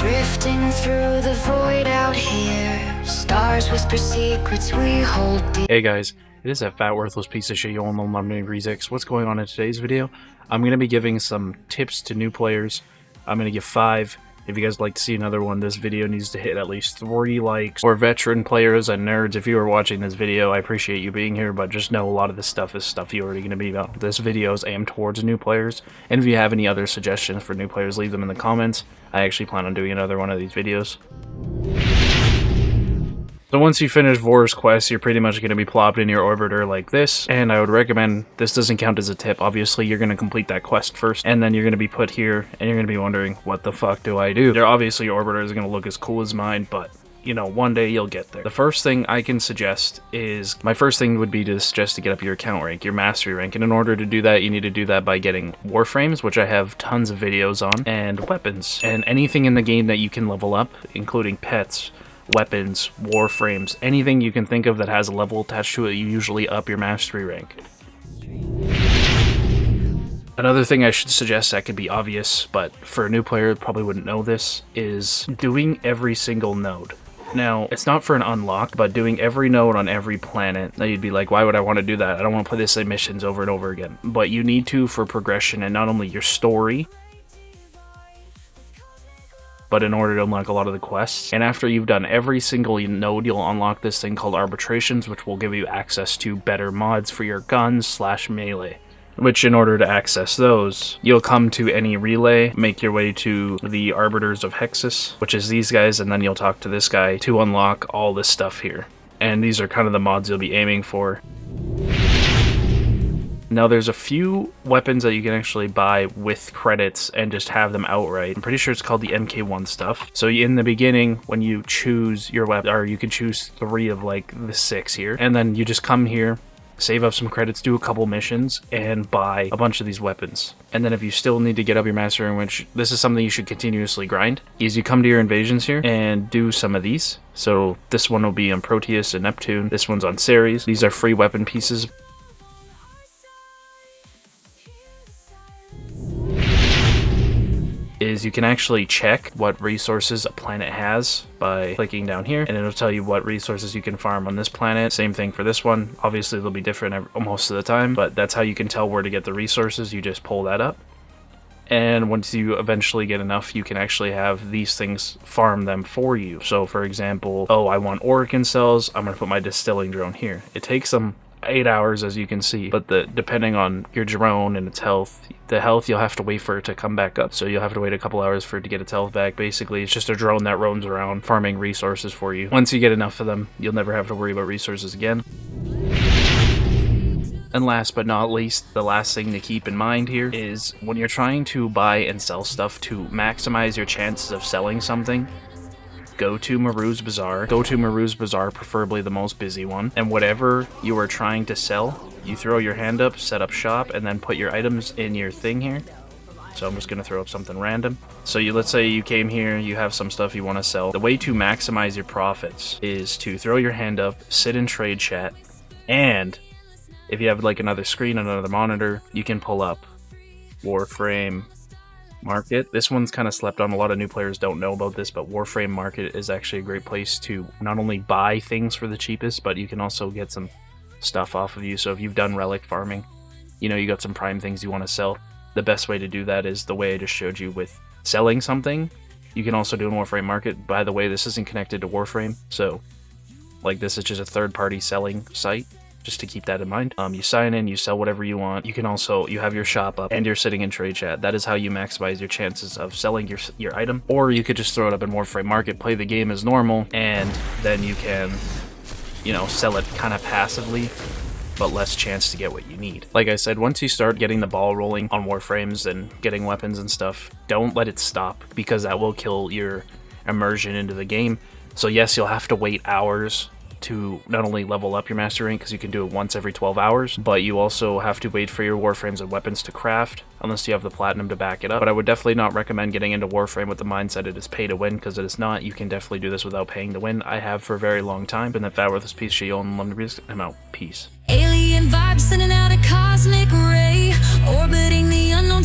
Drifting through the void out here, stars whisper secrets we hold dear. Hey guys, it is that fat worthless piece of shit you all know, Lemonade Rezix. What's going on in today's video? I'm going to be giving some tips to new players. I'm going to give 5. If you guys would like to see another one, this video needs to hit at least 3 likes. Or veteran players and nerds, if you are watching this video, I appreciate you being here, but just know a lot of this stuff is stuff you're already going to be about. This video is aimed towards new players, and if you have any other suggestions for new players, leave them in the comments. I actually plan on doing another one of these videos. So once you finish Vor's quest, you're pretty much going to be plopped in your orbiter like this, and I would recommend, this doesn't count as a tip, obviously you're going to complete that quest first, and then you're going to be put here, and you're going to be wondering, what the fuck do I do? Obviously your orbiter is going to look as cool as mine, but, you know, one day you'll get there. The first thing I can suggest is, my first thing would be to suggest to get up your account rank, your mastery rank, and in order to do that, you need to do that by getting Warframes, which I have tons of videos on, and weapons, and anything in the game that you can level up, including pets, weapons, warframes, anything you can think of that has a level attached to it, you usually up your mastery rank. Another thing I should suggest that could be obvious, but for a new player probably wouldn't know this, is doing every single node. Now, it's not for an unlock, but doing every node on every planet, now you'd be like, why would I want to do that? I don't want to play the same missions over and over again. But you need to for progression and not only your story, but in order to unlock a lot of the quests. And after you've done every single node, you'll unlock this thing called arbitrations, which will give you access to better mods for your guns / melee. Which, in order to access those, you'll come to any relay, make your way to the Arbiters of Hexus, which is these guys, and then you'll talk to this guy to unlock all this stuff here. And these are kind of the mods you'll be aiming for. Now there's a few weapons that you can actually buy with credits and just have them outright. I'm pretty sure it's called the MK1 stuff. So in the beginning, when you choose your weapon, or you can choose 3 of like the 6 here, and then you just come here, save up some credits, do a couple missions, and buy a bunch of these weapons. And then if you still need to get up your mastery, which this is something you should continuously grind, is you come to your invasions here and do some of these. So this one will be on Proteus and Neptune. This one's on Ceres. These are free weapon pieces. Is you can actually check what resources a planet has by clicking down here, and it'll tell you what resources you can farm on this planet. Same thing for this one. Obviously they'll be different most of the time, but that's how you can tell where to get the resources. You just pull that up, and once you eventually get enough, you can actually have these things farm them for you. So for example, oh, I want Oricon cells, I'm gonna put my distilling drone here. It takes them 8 hours, as you can see, but depending on your drone and its health, the health, you'll have to wait for it to come back up, so you'll have to wait a couple hours for it to get its health back. Basically, it's just a drone that roams around farming resources for you. Once you get enough of them, you'll never have to worry about resources again. And last but not least, the last thing to keep in mind here is when you're trying to buy and sell stuff to maximize your chances of selling something, go to Maru's Bazaar. Go to Maru's Bazaar, preferably the most busy one. And whatever you are trying to sell, you throw your hand up, set up shop, and then put your items in your thing here. So I'm just going to throw up something random. So let's say you came here, you have some stuff you want to sell. The way to maximize your profits is to throw your hand up, sit in trade chat, and if you have like another screen, another monitor, you can pull up Warframe Market. This one's kind of slept on. A lot of new players don't know about this, but Warframe Market is actually a great place to not only buy things for the cheapest, but you can also get some stuff off of you. So if you've done relic farming, you know, you got some prime things you want to sell, the best way to do that is the way I just showed you with selling something. You can also do in Warframe Market. By the way, this isn't connected to Warframe, so like this is just a third-party selling site. Just to keep that in mind. You sign in, you sell whatever you want. You can also, you have your shop up and you're sitting in trade chat. That is how you maximize your chances of selling your item. Or you could just throw it up in Warframe Market, play the game as normal, and then you can, you know, sell it kind of passively, but less chance to get what you need. Like I said, once you start getting the ball rolling on Warframes and getting weapons and stuff, don't let it stop, because that will kill your immersion into the game. So yes, you'll have to wait hours to not only level up your mastery rank, because you can do it once every 12 hours, but you also have to wait for your Warframes and weapons to craft, unless you have the platinum to back it up. But I would definitely not recommend getting into Warframe with the mindset it is pay to win, because it is not. You can definitely do this without paying to win. I have for a very long time. Been that fat worthless piece of shit, I'm out. Peace. Alien vibes sending out a cosmic ray, orbiting the unknown.